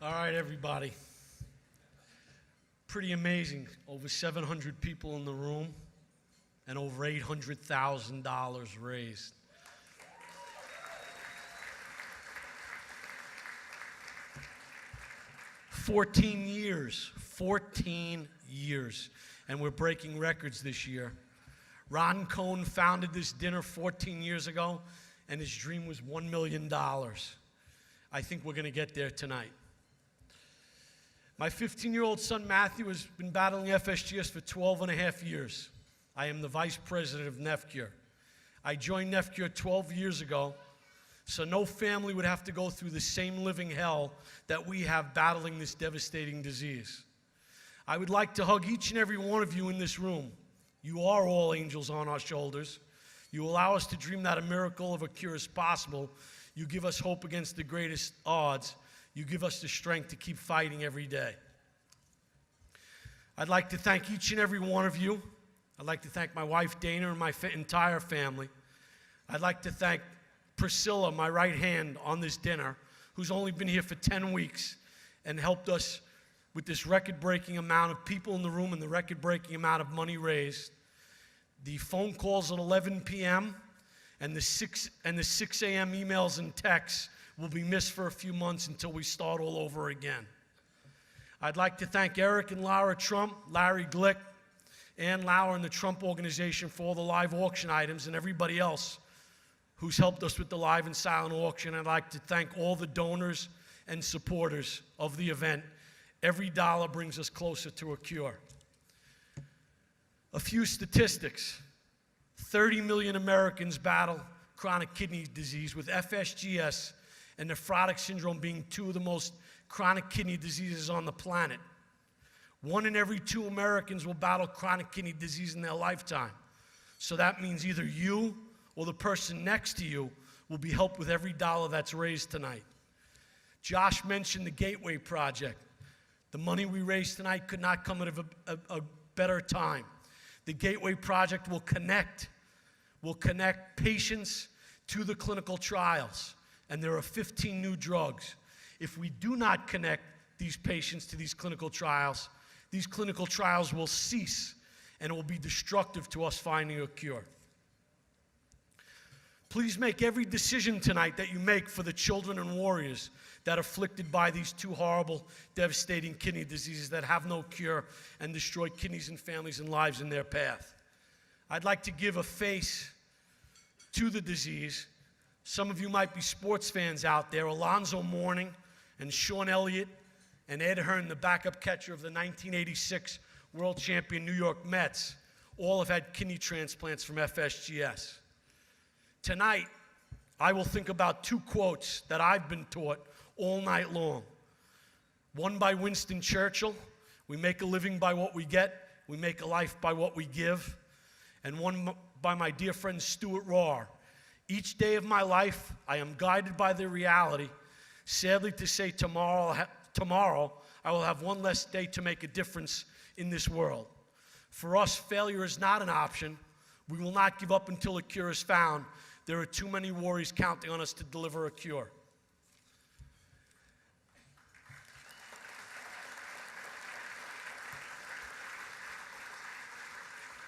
All right, everybody. Pretty amazing. Over 700 people in the room and over $800,000 raised. "14 years, and we're breaking records this year. Ron Cohn founded this dinner 14 years ago, and his dream was $1 million. I think we're going to get there tonight. My 15-year-old son, Matthew, has been battling FSGS for 12 and a half years. I am the vice president of NEFCURE. I joined NEFCURE 12 years ago, so no family would have to go through the same living hell that we have battling this devastating disease. I would like to hug each and every one of you in this room. You are all angels on our shoulders. You allow us to dream that a miracle of a cure is possible. You give us hope against the greatest odds. You give us the strength to keep fighting every day. I'd like to thank each and every one of you. I'd like to thank my wife, Dana, and my entire family. I'd like to thank Priscilla, my right hand on this dinner, who's only been here for 10 weeks and helped us with this record-breaking amount of people in the room and the record-breaking amount of money raised. The phone calls at 11 p.m. and the 6 a.m. emails and texts will be missed for a few months until we start all over again. I'd like to thank Eric and Laura Trump, Larry Glick, Ann Lauer and the Trump Organization for all the live auction items and everybody else who's helped us with the live and silent auction. I'd like to thank all the donors and supporters of the event. Every dollar brings us closer to a cure. A few statistics. 30 million Americans battle chronic kidney disease, with FSGS and nephrotic syndrome being two of the most chronic kidney diseases on the planet. 1 in every 2 Americans will battle chronic kidney disease in their lifetime. So that means either you or the person next to you will be helped with every dollar that's raised tonight. Josh mentioned the Gateway Project. The money we raised tonight could not come at a better time. The Gateway Project will connect patients to the clinical trials, and there are 15 new drugs. If we do not connect these patients to these clinical trials will cease, and it will be destructive to us finding a cure. Please make every decision tonight that you make for the children and warriors that are afflicted by these two horrible, devastating kidney diseases that have no cure and destroy kidneys and families and lives in their path. I'd like to give a face to the disease. Some of you might be sports fans out there. Alonzo Mourning and Sean Elliott and Ed Hearn, the backup catcher of the 1986 world champion New York Mets, all have had kidney transplants from FSGS. Tonight, I will think about 2 quotes that I've been taught all night long. One by Winston Churchill: "We make a living by what we get, we make a life by what we give." And one by my dear friend Stuart Rohr: "Each day of my life, I am guided by the reality, sadly to say tomorrow I will have one less day to make a difference in this world." For us, failure is not an option. We will not give up until a cure is found. There are too many warriors counting on us to deliver a cure.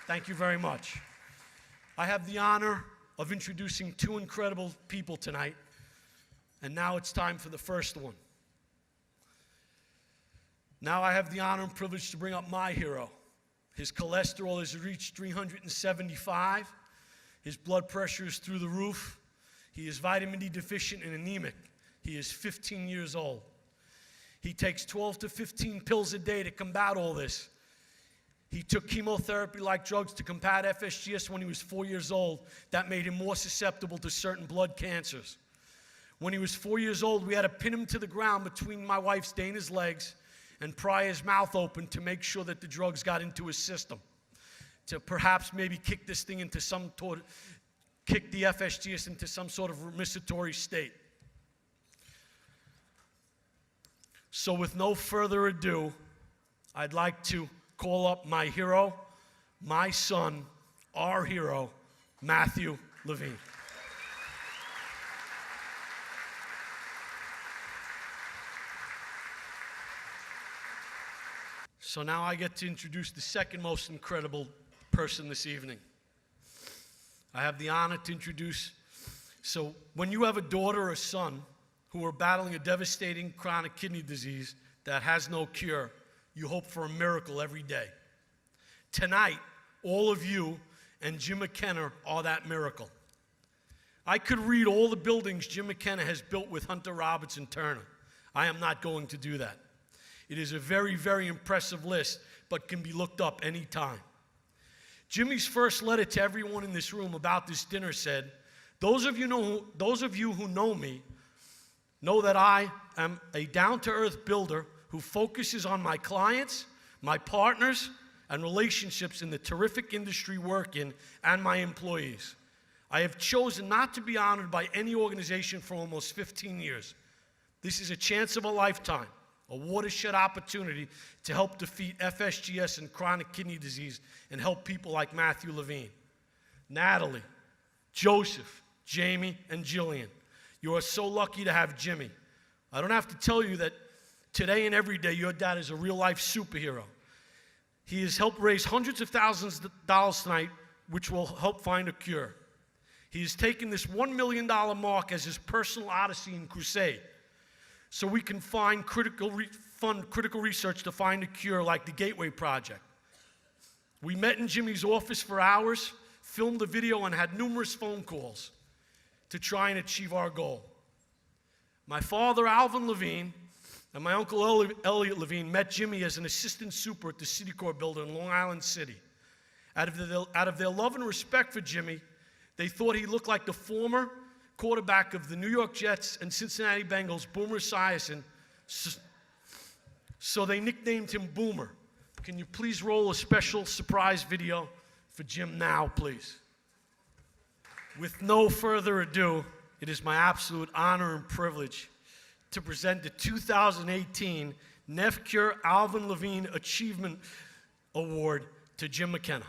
Thank you very much. I have the honor of introducing 2 incredible people tonight, and now it's time for the first one. Now I have the honor and privilege to bring up my hero. His cholesterol has reached 375. His blood pressure is through the roof. He is vitamin D deficient and anemic. He is 15 years old. He takes 12 to 15 pills a day to combat all this. He took chemotherapy-like drugs to combat FSGS when he was 4 years old. That made him more susceptible to certain blood cancers. When he was 4 years old, we had to pin him to the ground between my wife's Dana's legs and pry his mouth open to make sure that the drugs got into his system, to perhaps maybe kick this thing into kick the FSGS into some sort of remissatory state. So with no further ado, I'd like to call up my hero, my son, our hero, Matthew Levine. So now I get to introduce the second most incredible person this evening. I have the honor to introduce, so when you have a daughter or a son who are battling a devastating chronic kidney disease that has no cure, you hope for a miracle every day. Tonight, all of you and Jim McKenna are that miracle. I could read all the buildings Jim McKenna has built with Hunter Roberts and Turner. I am not going to do that. It is a very, very impressive list, but can be looked up anytime. Jimmy's first letter to everyone in this room about this dinner said, those of you who know me know that I am a down-to-earth builder who focuses on my clients, my partners, and relationships in the terrific industry we work in and my employees. I have chosen not to be honored by any organization for almost 15 years. This is a chance of a lifetime, a watershed opportunity to help defeat FSGS and chronic kidney disease and help people like Matthew Levine. Natalie, Joseph, Jamie, and Jillian, you are so lucky to have Jimmy. I don't have to tell you that today and every day your dad is a real-life superhero. He has helped raise hundreds of thousands of dollars tonight, which will help find a cure. He has taken this $1 million mark as his personal odyssey and crusade, so we can fund critical research to find a cure like the Gateway Project. We met in Jimmy's office for hours, filmed a video, and had numerous phone calls to try and achieve our goal. My father, Alvin Levine, and my uncle Elliot Levine met Jimmy as an assistant super at the Citicorp building in Long Island City. Out of their love and respect for Jimmy, they thought he looked like the former quarterback of the New York Jets and Cincinnati Bengals, Boomer Esiason, so they nicknamed him Boomer. Can you please roll a special surprise video for Jim now, please? With no further ado, it is my absolute honor and privilege to present the 2018 NephCure Alvin Levine Achievement Award to Jim McKenna.